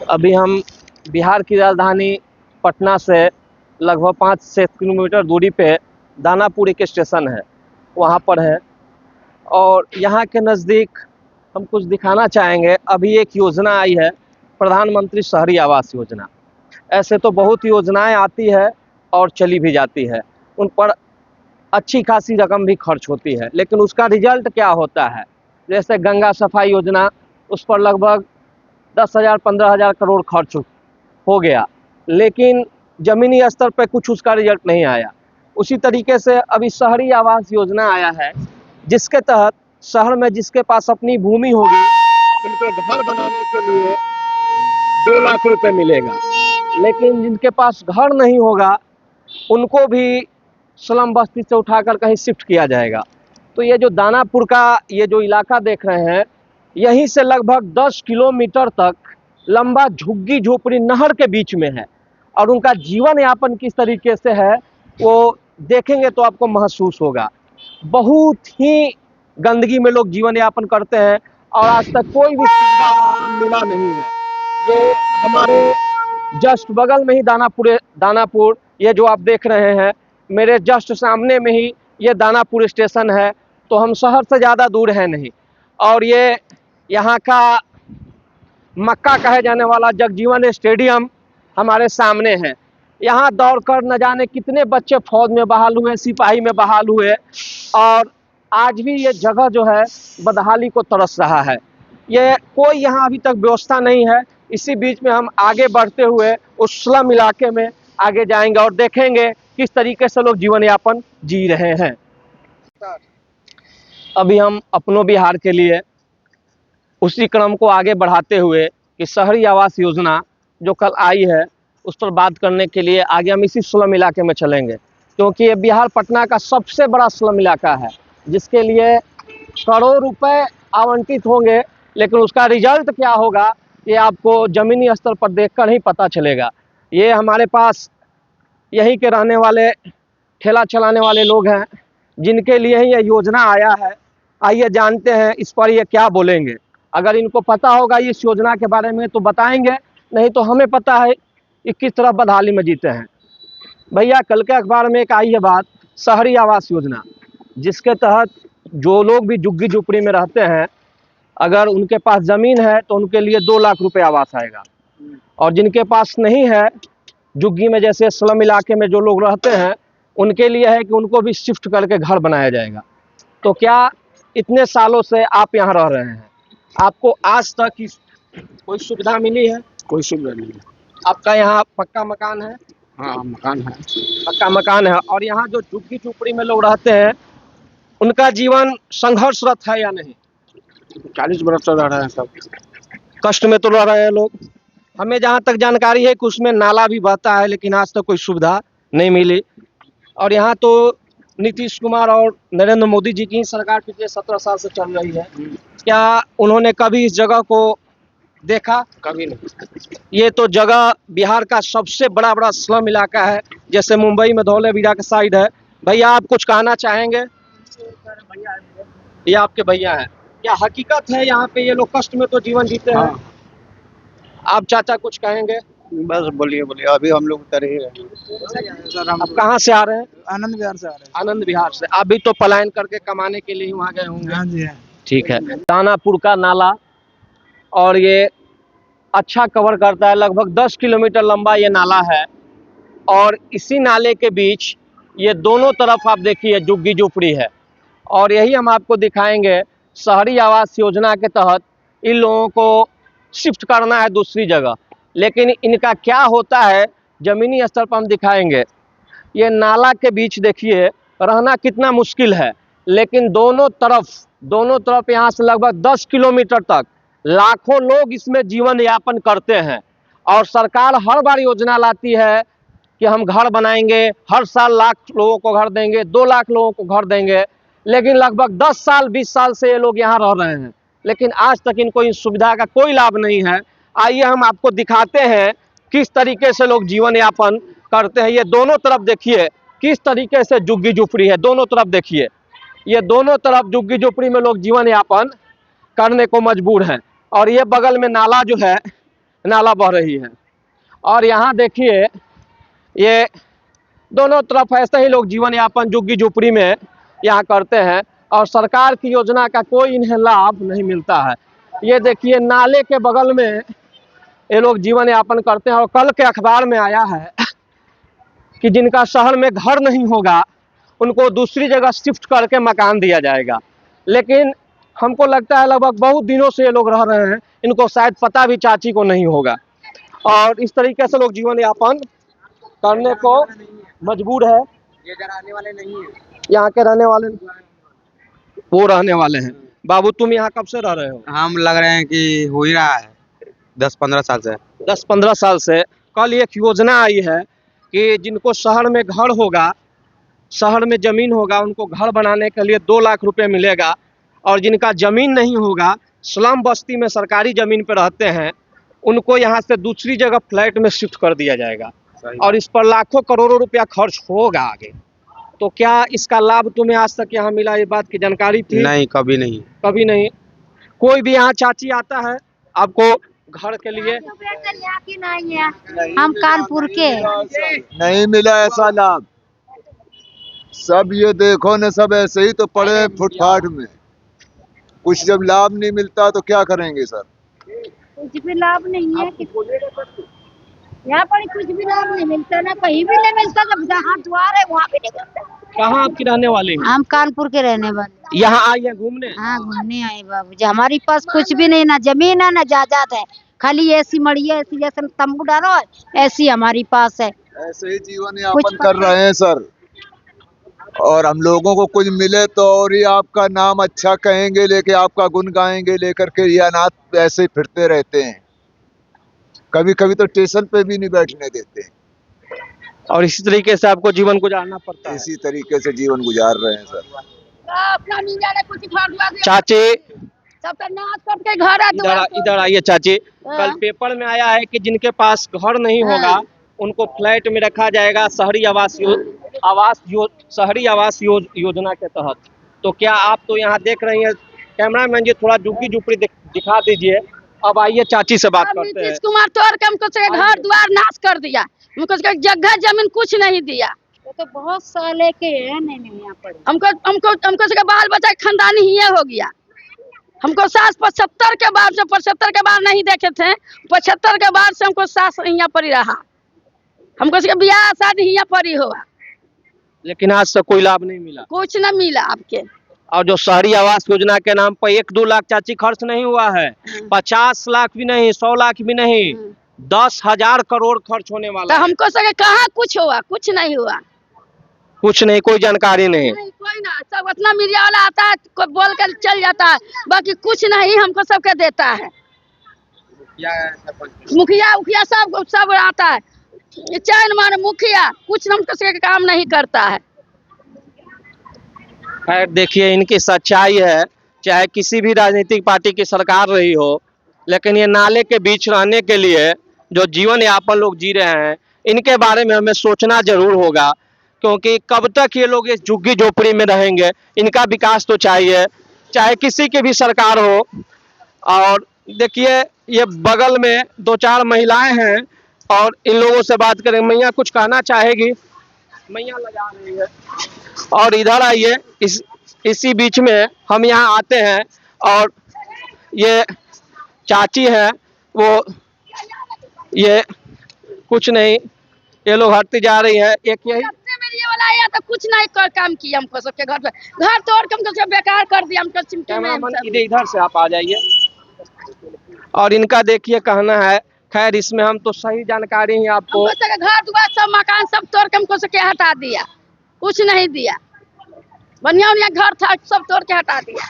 अभी हम बिहार की राजधानी पटना से लगभग 5 से 6 किलोमीटर दूरी पे दानापुर एक स्टेशन है, वहाँ पर है। और यहाँ के नज़दीक हम कुछ दिखाना चाहेंगे। अभी एक योजना आई है, प्रधानमंत्री शहरी आवास योजना। ऐसे तो बहुत योजनाएं आती है और चली भी जाती है, उन पर अच्छी खासी रकम भी खर्च होती है, लेकिन उसका रिजल्ट क्या होता है? जैसे गंगा सफाई योजना, उस पर लगभग 10,000 15,000 करोड़ खर्च हो गया, लेकिन ज़मीनी स्तर पर कुछ उसका रिजल्ट नहीं आया। उसी तरीके से अभी शहरी आवास योजना आया है, जिसके तहत शहर में जिसके पास अपनी भूमि होगी उनको घर बनाने के लिए 2 लाख रुपए मिलेगा, लेकिन जिनके पास घर नहीं होगा उनको भी स्लम बस्ती से उठाकर कहीं शिफ्ट किया जाएगा। तो ये जो दानापुर का ये जो इलाका देख रहे हैं, यहीं से लगभग 10 किलोमीटर तक लंबा झुग्गी झोपड़ी नहर के बीच में है, और उनका जीवन यापन किस तरीके से है वो देखेंगे तो आपको महसूस होगा। बहुत ही गंदगी में लोग जीवन यापन करते हैं और आज तक कोई भी सुविधा मिला नहीं है। ये हमारे जस्ट बगल में ही दानापुर ये जो आप देख रहे हैं, मेरे जस्ट सामने में ही ये दानापुर स्टेशन है, तो हम शहर से ज़्यादा दूर है नहीं। और ये यहाँ का मक्का कहे जाने वाला जगजीवन स्टेडियम हमारे सामने है। यहाँ दौड़कर न जाने कितने बच्चे फौज में बहाल हुए, सिपाही में बहाल हुए, और आज भी ये जगह जो है बदहाली को तरस रहा है। ये कोई यहाँ अभी तक व्यवस्था नहीं है। इसी बीच में हम आगे बढ़ते हुए उस स्लम इलाके में आगे जाएंगे और देखेंगे किस तरीके से लोग जीवन यापन जी रहे हैं। अभी हम अपनों बिहार के लिए उसी क्रम को आगे बढ़ाते हुए कि शहरी आवास योजना जो कल आई है उस पर बात करने के लिए आगे हम इसी स्लम इलाके में चलेंगे, क्योंकि ये बिहार पटना का सबसे बड़ा स्लम इलाका है, जिसके लिए करोड़ रुपए आवंटित होंगे, लेकिन उसका रिजल्ट क्या होगा ये आपको ज़मीनी स्तर पर देखकर ही पता चलेगा। ये हमारे पास यहीं के रहने वाले ठेला चलाने वाले लोग हैं, जिनके लिए ही ये योजना आया है। आइए जानते हैं इस पर ये क्या बोलेंगे। अगर इनको पता होगा इस योजना के बारे में तो बताएंगे, नहीं तो हमें पता है कि किस तरह बदहाली में जीते हैं। भैया, कल के अखबार में एक आई है बात, शहरी आवास योजना, जिसके तहत जो लोग भी झुग्गी झोपड़ी में रहते हैं, अगर उनके पास ज़मीन है तो उनके लिए 2 लाख रुपए आवास आएगा, और जिनके पास नहीं है, झुग्गी में जैसे स्लम इलाके में जो लोग रहते हैं, उनके लिए है कि उनको भी शिफ्ट करके घर बनाया जाएगा। तो क्या इतने सालों से आप यहाँ रह रहे हैं, आपको आज तक कोई सुविधा मिली है? कोई सुविधा नहीं है। आपका यहाँ पक्का मकान है? हाँ, मकान है। पक्का मकान है। और यहाँ जो झुग्गी झोपड़ी में लोग रहते हैं, उनका जीवन संघर्षरत है या नहीं? 40 बरस से रह रहे हैं सब। कष्ट में तो रह रहे हैं लोग। हमें जहाँ तक जानकारी है कि उसमें नाला भी बहता है, लेकिन आज तक कोई सुविधा नहीं मिली। और यहाँ तो नीतीश कुमार और नरेंद्र मोदी जी की सरकार पिछले 17 साल से चल रही है। क्या उन्होंने कभी इस जगह को देखा? कभी नहीं। ये तो जगह बिहार का सबसे बड़ा स्लम इलाका है, जैसे मुंबई में धौलावीरा के साइड है। भैया, आप कुछ कहना चाहेंगे? ये आपके भैया हैं। क्या हकीकत है यहाँ पे ये लोग कष्ट में तो जीवन जीते हैं? हाँ। आप चाचा कुछ कहेंगे? बस बोलिए बोलिए, अभी हम लोग उतर ही रहे हैं सर। हम आप कहाँ से आ रहे हैं? आनंद विहार से आ रहे हैं। आनंद विहार से। आप भी तो पलायन करके कमाने के लिए वहाँ गए होंगे। हाँ जी, हाँ। ठीक है। दानापुर का नाला, और ये अच्छा कवर करता है, लगभग 10 किलोमीटर लंबा ये नाला है, और इसी नाले के बीच ये दोनों तरफ आप देखिए झुग्गी झोपड़ी है। और यही हम आपको दिखाएंगे, शहरी आवास योजना के तहत इन लोगों को शिफ्ट करना है दूसरी जगह, लेकिन इनका क्या होता है ज़मीनी स्तर पर हम दिखाएंगे। ये नाला के बीच देखिए रहना कितना मुश्किल है, लेकिन दोनों तरफ यहाँ से लगभग 10 किलोमीटर तक लाखों लोग इसमें जीवन यापन करते हैं। और सरकार हर बार योजना लाती है कि हम घर बनाएंगे, हर साल लाख लोगों को घर देंगे, 2 लाख लोगों को घर देंगे, लेकिन लगभग 10 साल 20 साल से ये लोग यहाँ रह रहे हैं, लेकिन आज तक इनको इस सुविधा का कोई लाभ नहीं है। आइए हम आपको दिखाते हैं किस तरीके से लोग जीवन यापन करते हैं। ये दोनों तरफ देखिए किस तरीके से झुग्गी झोपड़ी है, दोनों तरफ देखिए, ये दोनों तरफ झुग्गी झोपड़ी में लोग जीवन यापन करने को मजबूर हैं। और ये बगल में नाला जो है नाला बह रही है। और यहाँ देखिए ये दोनों तरफ ऐसे ही लोग जीवन यापन झुग्गी झोपड़ी में यहाँ करते हैं और सरकार की योजना का कोई इन्हें लाभ नहीं मिलता है। ये देखिए नाले के बगल में ये लोग जीवन यापन करते हैं और कल के अखबार में आया है कि जिनका शहर में घर नहीं होगा उनको दूसरी जगह शिफ्ट करके मकान दिया जाएगा। लेकिन हमको लगता है लगभग बहुत दिनों से ये लोग रह रहे हैं, इनको शायद पता भी चाची को नहीं होगा और इस तरीके से लोग जीवन यापन करने को मजबूर है। ये रहने वाले नहीं है, यहाँ के रहने वाले वो रहने वाले हैं। बाबू तुम यहाँ कब से रह रहे हो? हम लग रहे हैं कि हो ही रहा है 10-15 साल से। 10-15 साल से। कल एक योजना आई है कि जिनको शहर में घर होगा, शहर में ज़मीन होगा, उनको घर बनाने के लिए 2 लाख रुपए मिलेगा और जिनका ज़मीन नहीं होगा, स्लम बस्ती में सरकारी ज़मीन पर रहते हैं, उनको यहाँ से दूसरी जगह फ्लैट में शिफ्ट कर दिया जाएगा और इस पर लाखों करोड़ों रुपया खर्च होगा आगे। तो क्या इसका लाभ तुम्हें आज तक यहाँ मिला, ये बात की जानकारी थी? नहीं, कभी नहीं। कभी नहीं। कोई भी यहाँ चाची आता है आपको घर के लिए? हम कानपुर के नहीं मिला ऐसा लाभ। सब ये देखो न, सब ऐसे ही तो पड़े हैं फुटपाथ में। कुछ जब लाभ नहीं मिलता तो क्या करेंगे सर? कुछ भी लाभ नहीं है। यहाँ पर कुछ भी लाभ नहीं मिलता, ना कहीं भी नहीं मिलता। जब जहाँ द्वार है वहाँ भी नहीं मिलता। कहाँ आपकी रहने वाले हैं? हम कानपुर के रहने वाले। यहाँ आई है घूमने? हाँ घूमने आए बाबूजी। हमारे पास कुछ भी नहीं, ना जमीन है ना जायदाद है, खाली ऐसी मड़ी है, ऐसी जैसे तंबू डालो ऐसी हमारी पास है। ऐसे ही जीवन यापन कर रहे हैं सर। और हम लोगों को कुछ मिले तो और ही आपका नाम अच्छा कहेंगे, लेके आपका गुण गाएंगे लेकर के। ये अनाथ ऐसे ही फिरते रहते हैं, कभी कभी तो स्टेशन पे भी नहीं बैठने देते। और इसी तरीके से आपको जीवन गुजारना पड़ता है? इसी तरीके से जीवन गुजार रहे हैं सर। चाची सबका नाच करके घर इधर आइए चाची। कल पेपर में आया है कि जिनके पास घर नहीं होगा उनको फ्लैट में रखा जाएगा शहरी आवास योजना के तहत। तो क्या आप तो यहाँ देख रही हैं, कैमरामैन जी थोड़ा झुग्गी झोपड़ी दिखा दीजिए। अब आइए चाची से बात करते हैं। नीतीश कुमार तोड़ के हमको घर द्वार नाश कर दिया, हमको जगह जमीन कुछ नहीं दिया। वो तो बहुत साले के है, नहीं यहाँ पर हमको बाल बच्चा खानदानी ही हो गया। हमको सास 75 के बाद से 75 के बाद नहीं देखे थे, 75 के बाद से हमको सास यहाँ पर ही रहा। हमको ब्याह शादी यहाँ पर ही हुआ, लेकिन आज से कोई लाभ नहीं मिला? कुछ न मिला आपके। और जो शहरी आवास योजना के नाम पर 1-2 लाख चाची खर्च नहीं हुआ है, 50 लाख भी नहीं, 100 लाख भी नहीं, 10,000 करोड़ खर्च होने वाला तो है। हमको सके कहाँ कुछ हुआ? कुछ नहीं हुआ, कुछ नहीं, कोई जानकारी नहीं। कोई ना। सब इतना मीडिया वाला आता है, कोई बोल कर चल जाता है, बाकी कुछ नहीं हमको सबके देता है। मुखिया सब आता है, चैन मारे मुखिया, कुछ हमको सबके काम नहीं करता है। खैर देखिए, इनकी सच्चाई है, चाहे किसी भी राजनीतिक पार्टी की सरकार रही हो, लेकिन ये नाले के बीच रहने के लिए जो जीवन यापन लोग जी रहे हैं, इनके बारे में हमें सोचना जरूर होगा, क्योंकि कब तक ये लोग इस झुग्गी झोपड़ी में रहेंगे। इनका विकास तो चाहिए, चाहे किसी की भी सरकार हो। और देखिए ये बगल में 2-4 महिलाएं हैं और इन लोगों से बात करें। मैया कुछ कहना चाहेगी? मैया लगा रही है। और इधर आइए, इसी बीच में हम यहाँ आते हैं और ये चाची है, वो ये कुछ नहीं, ये लोग हटती जा रही है। एक यही वाला आया तो कुछ नहीं कर काम किया, हमको सबके घर तोड़ के हमको सब बेकार कर दिया। हमको चिमटे में इधर से आप आ जाइए। और इनका देखिए कहना है, खैर इसमें हम तो सही जानकारी ही आपको। घर द्वार सब मकान सब तोड़ के हमको सबके हटा दिया, कुछ नहीं दिया। बढ़िया घर था सब तोड़ के हटा दिया,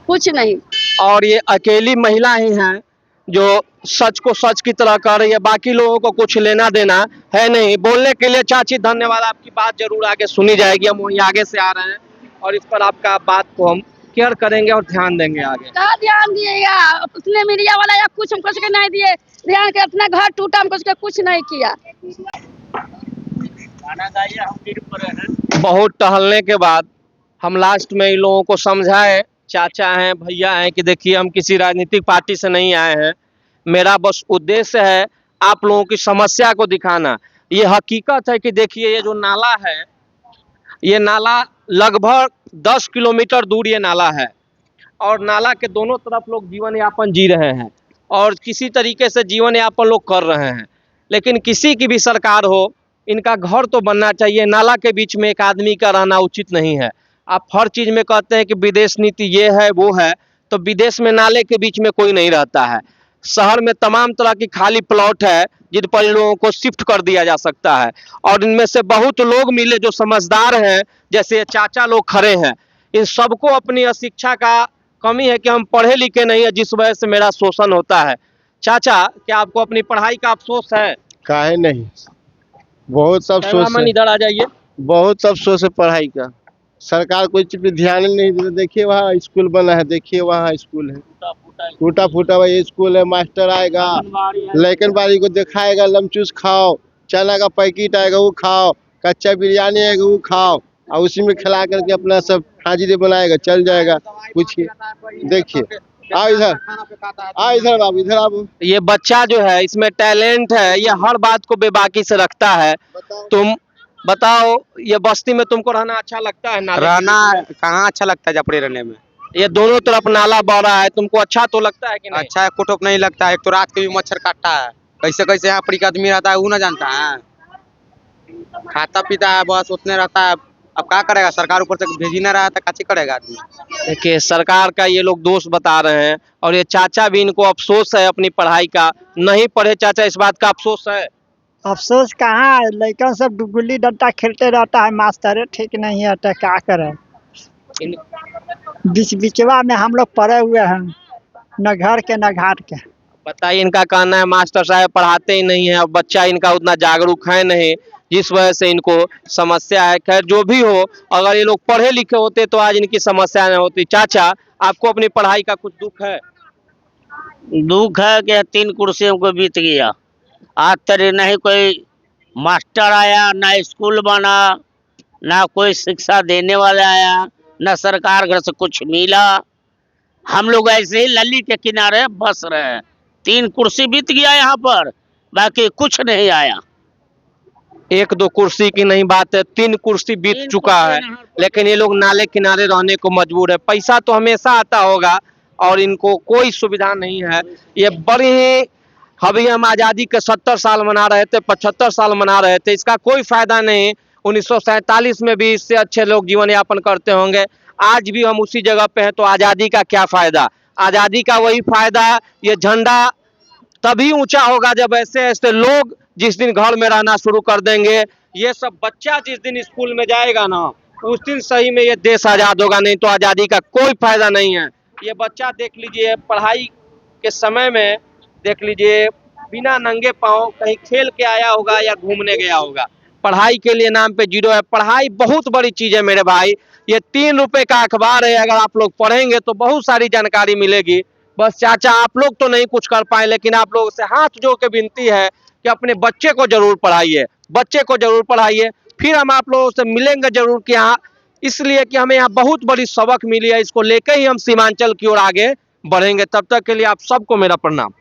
कुछ नहीं। और ये अकेली महिला ही हैं जो सच को सच की तरह कर रही है, बाकी लोगों को कुछ लेना देना है नहीं। बोलने के लिए चाची धन्यवाद, आपकी बात जरूर आगे सुनी जाएगी। हम वहीं आगे से आ रहे हैं और इस पर आपका बात को हम केयर करेंगे और ध्यान देंगे आगे। कहाँ ध्यान दिएगा? उसने मीडिया वाला या कुछ हमको सके नहीं दिए ध्यान के, अपना घर टूटा हमको सके कुछ नहीं किया। बहुत टहलने के बाद हम लास्ट में इन लोगों को समझाए, चाचा हैं, भैया हैं कि देखिए हम किसी राजनीतिक पार्टी से नहीं आए हैं। मेरा बस उद्देश्य है आप लोगों की समस्या को दिखाना। ये हकीकत है कि देखिए ये जो नाला है, ये नाला लगभग 10 किलोमीटर दूर ये नाला है और नाला के दोनों तरफ लोग जीवन यापन जी रहे हैं और किसी तरीके से जीवन यापन लोग कर रहे हैं। लेकिन किसी की भी सरकार हो, इनका घर तो बनना चाहिए। नाला के बीच में एक आदमी का रहना उचित नहीं है। आप हर चीज में कहते हैं कि विदेश नीति ये है वो है, तो विदेश में नाले के बीच में कोई नहीं रहता है। शहर में तमाम तरह की खाली प्लॉट है जिन पर इन लोगों को शिफ्ट कर दिया जा सकता है और इनमें से बहुत लोग मिले जो समझदार हैं, जैसे ये चाचा लोग खड़े हैं। इन सबको अपनी अशिक्षा का कमी है कि हम पढ़े लिखे नहीं है, जिस वजह से मेरा शोषण होता है। चाचा, क्या आपको अपनी पढ़ाई का अफसोस है? काहे नहीं, बहुत अफसोस कैमरामैन है, इधर आ जाइए। बहुत अफसोस है पढ़ाई का। सरकार कोई चीज पे ध्यान ही नहीं देती। देखिए वहाँ स्कूल बना है, देखिए वहाँ स्कूल है, टूटा फूटा हुआ ये स्कूल है। मास्टर आएगा, लेकिन बारी को दिखाएगा, लमचूस खाओ, चना का पैकेट आएगा वो खाओ, कच्चा बिरयानी आएगा वो खाओ, और उसी में खिला करके अपना सब हाजिरी बनाएगा, चल जाएगा। पूछिए, देखिए, आओ इधर, आओ इधर बाबू, इधर बाबू। ये बच्चा जो है इसमें टैलेंट है, ये हर बात को बेबाकी से रखता है। तुम बताओ, ये बस्ती में तुमको रहना अच्छा लगता है? नाले रहना कहाँ अच्छा लगता है जपड़ी रहने में। ये दोनों तरफ नाला बह रहा है, तुमको अच्छा तो लगता है कि नहीं? अच्छा है, कुटुक नहीं लगता है। एक तो रात के भी मच्छर काटता है, कैसे कैसे यहाँ पर एक आदमी रहता है वो ना जानता है। खाता पीता है बस उतने रहता है। अब क्या करेगा, सरकार ऊपर से भेज ही ना रहा है तो काची करेगा आदमी। देखिए सरकार का ये लोग दोष बता रहे हैं और ये चाचा भी, इनको अफसोस है अपनी पढ़ाई का। नहीं पढ़े चाचा, इस बात का अफसोस है? अफसोस कहाँ है, लड़का सब गुल्ली डंडा खेलते रहता है, मास्टर ठीक नहीं है तो क्या करें। बिचवा में हम लोग पड़े हुए हैं, न घर के न घाट के। बताइए, इनका कहना है मास्टर साहब पढ़ाते ही नहीं है और बच्चा इनका उतना जागरूक है नहीं, जिस वजह से इनको समस्या है। खैर जो भी हो, अगर ये लोग पढ़े लिखे होते तो आज इनकी समस्या नहीं होती। चाचा, आपको अपनी पढ़ाई का कुछ दुख है? दुख है कि 3 कुर्सी हमको बीत गया। आज तक नहीं कोई मास्टर आया, ना स्कूल बना, ना कोई शिक्षा देने वाला आया, ना सरकार घर से कुछ मिला। हम लोग ऐसे ही नली के किनारे बस रहे हैं। 3 कुर्सी बीत गया यहाँ पर, बाकी कुछ नहीं आया। 1-2 कुर्सी की नहीं बात है, 3 कुर्सी बीत चुका है, लेकिन ये लोग नाले किनारे रहने को मजबूर है। पैसा तो हमेशा आता होगा और इनको कोई सुविधा नहीं है। ये बड़ी ही, अभी हम आज़ादी के 70 साल मना रहे थे, 75 साल मना रहे थे, इसका कोई फायदा नहीं। 1947 में भी इससे अच्छे लोग जीवन यापन करते होंगे। आज भी हम उसी जगह पे हैं, तो आज़ादी का क्या फायदा? आज़ादी का वही फायदा, ये झंडा तभी ऊंचा होगा जब ऐसे ऐसे लोग जिस दिन घर में रहना शुरू कर देंगे। ये सब बच्चा जिस दिन स्कूल में जाएगा ना, उस दिन सही में ये देश आज़ाद होगा, नहीं तो आज़ादी का कोई फायदा नहीं है। ये बच्चा देख लीजिए, पढ़ाई के समय में देख लीजिए, बिना नंगे पाँव कहीं खेल के आया होगा या घूमने गया होगा। पढ़ाई के लिए नाम पे जीरो है। पढ़ाई बहुत बड़ी चीज है मेरे भाई। ये 3 रुपए का अखबार है, अगर आप लोग पढ़ेंगे तो बहुत सारी जानकारी मिलेगी। बस चाचा, आप लोग तो नहीं कुछ कर पाए, लेकिन आप लोगों से हाथ जोड़ के विनती है कि अपने बच्चे को जरूर पढ़ाइए, बच्चे को जरूर पढ़ाइए। फिर हम आप लोगों से मिलेंगे जरूर कि यहाँ, इसलिए कि हमें यहाँ बहुत बड़ी सबक मिली है। इसको लेकर ही हम सीमांचल की ओर आगे बढ़ेंगे। तब तक के लिए आप सबको मेरा प्रणाम।